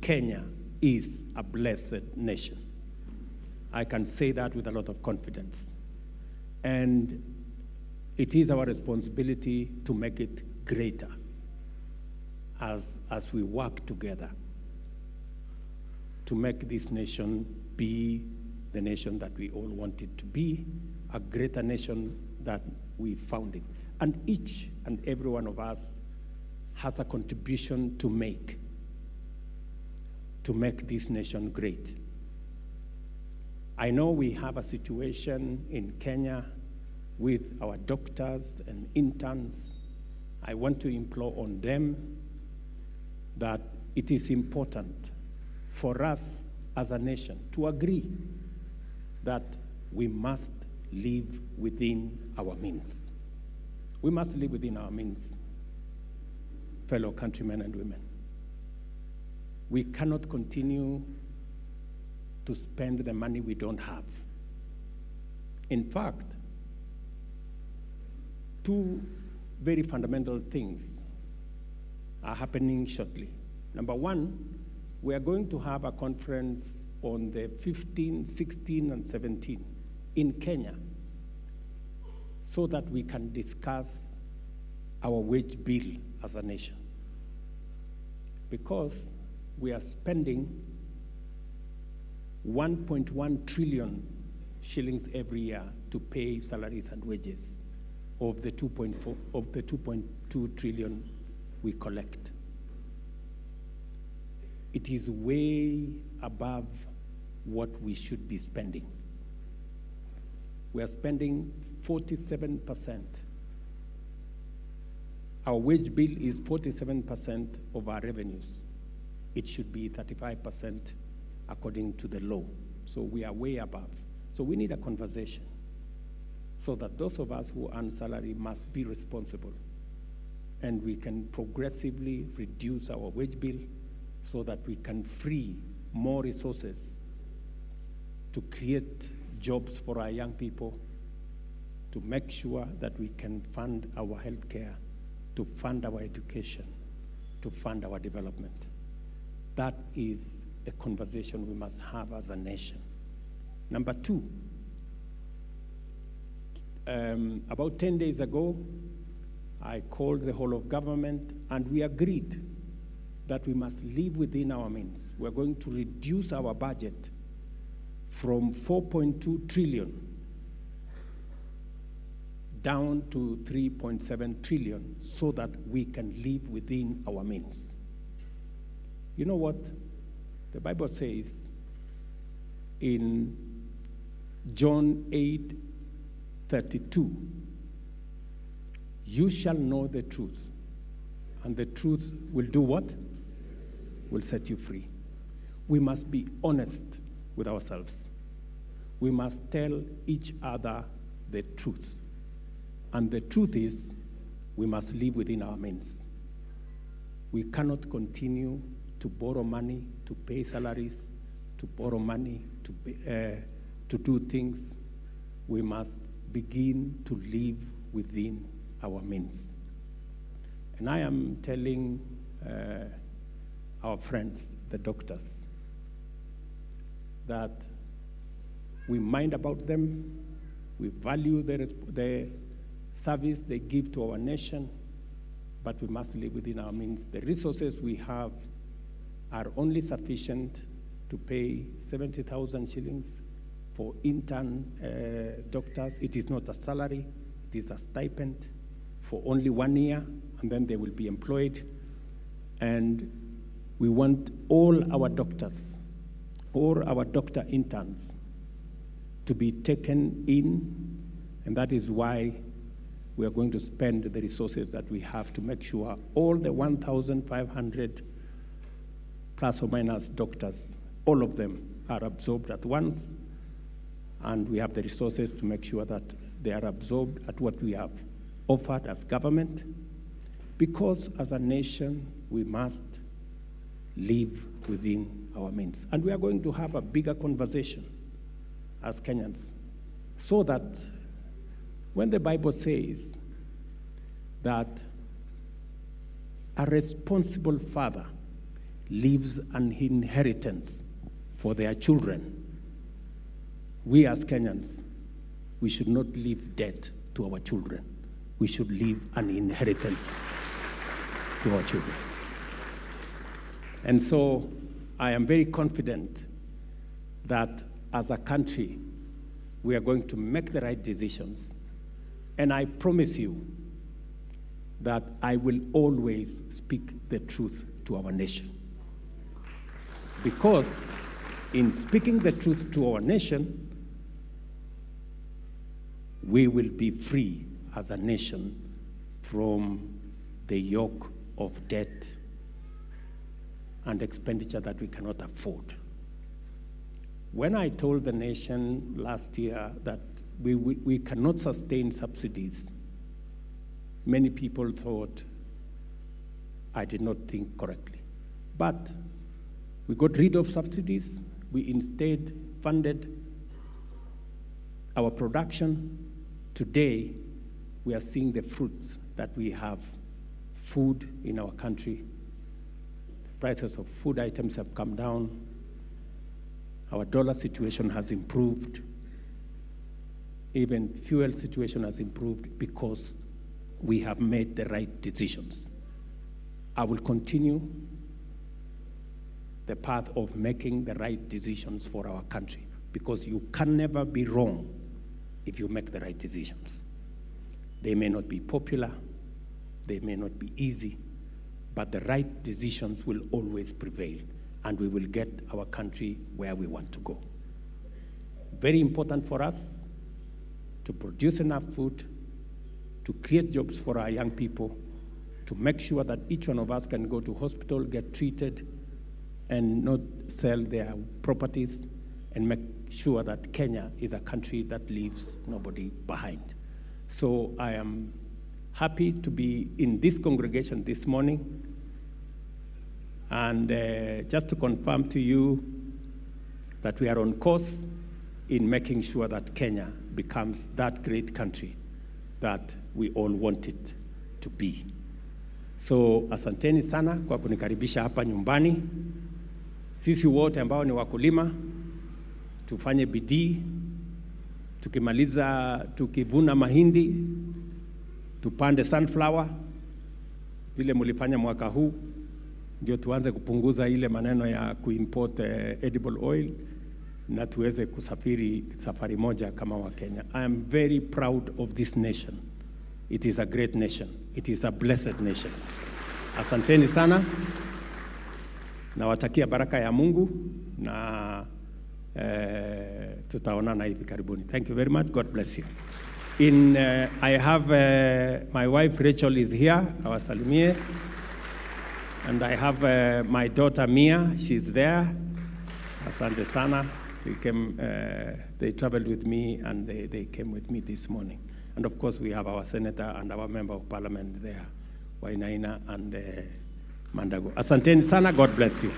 Kenya is a blessed nation. I can say that with a lot of confidence. And it is our responsibility to make it greater as we work together to make this nation be the nation that we all want it to be, a greater nation that we founded. And each and every one of us has a contribution to make this nation great. I know we have a situation in Kenya with our doctors and interns. I want to implore on them that it is important for us as a nation to agree that we must live within our means. We must live within our means, fellow countrymen and women. We cannot continue to spend the money we don't have. In fact, two very fundamental things are happening shortly. Number one, we are going to have a conference on the 15, 16, and 17 in Kenya so that we can discuss our wage bill as a nation. Because we are spending 1.1 trillion shillings every year to pay salaries and wages of the 2.2 trillion we collect. It is way above what we should be spending. We are spending 47%. Our wage bill is 47% of our revenues. It should be 35% according to the law. So we are way above. So we need a conversation so that those of us who earn salary must be responsible, and we can progressively reduce our wage bill so that we can free more resources to create jobs for our young people, to make sure that we can fund our healthcare, to fund our education, to fund our development. That is a conversation we must have as a nation. Number two, about 10 days ago, I called the whole of government and we agreed that we must live within our means. We're going to reduce our budget from 4.2 trillion down to 3.7 trillion so that we can live within our means. You know what the Bible says in John 8:32? You shall know the truth, and the truth will do what? Will set you free. We must be honest with ourselves. We must tell each other the truth. And the truth is, we must live within our means. We cannot continue to borrow money to pay salaries, to borrow money to do things. We must begin to live within our means. And I am telling our friends, the doctors, that we mind about them, we value the service they give to our nation, but we must live within our means. The resources we have are only sufficient to pay 70,000 shillings for intern doctors. It is not a salary, it is a stipend for only 1 year, and then they will be employed. And we want all our doctors, all our doctor interns to be taken in, and that is why we are going to spend the resources that we have to make sure all the 1,500 plus or minus doctors, all of them are absorbed at once, and we have the resources to make sure that they are absorbed at what we have offered as government, because as a nation, we must live within our means. And we are going to have a bigger conversation as Kenyans, so that when the Bible says that a responsible father leaves an inheritance for their children, we as Kenyans, we should not leave debt to our children. We should leave an inheritance to our children. And so I am very confident that as a country, we are going to make the right decisions. And I promise you that I will always speak the truth to our nation. Because in speaking the truth to our nation, we will be free as a nation from the yoke of debt and expenditure that we cannot afford. When I told the nation last year that we cannot sustain subsidies, many people thought I did not think correctly. But we got rid of subsidies. We instead funded our production. Today, we are seeing the fruits that we have food in our country. The prices of food items have come down. Our dollar situation has improved. Even fuel situation has improved because we have made the right decisions. I will continue the path of making the right decisions for our country, because you can never be wrong if you make the right decisions. They may not be popular, they may not be easy, but the right decisions will always prevail, and we will get our country where we want to go. Very important for us to produce enough food, to create jobs for our young people, to make sure that each one of us can go to hospital, get treated, and not sell their properties, and make sure that Kenya is a country that leaves nobody behind. So I am happy to be in this congregation this morning, and just to confirm to you that we are on course in making sure that Kenya becomes that great country that we all want it to be. So asanteni sana kwa kunikaribisha hapa nyumbani. Sisi wote ambao ni wakulima tufanye bidii, tukivuna mahindi tupande sunflower vile mulifanya mwaka huu, ndio tuanze kupunguza ile maneno ya kuimport edible oil na tuweze kusafiri safari moja kama wa Kenya. I am very proud of this nation. It is a great nation. It is a blessed nation. Asanteni sana. Nawatakia baraka ya Mungu na tutaonana hivi karibuni. Thank you very much. God bless you. I have my wife Rachel is here, awasalimie. And I have my daughter Mia, she's there. Asante sana. They traveled with me and they came with me this morning. And of course we have our senator and our member of parliament there, Wainaina and Mandago. Asanteni sana, God bless you.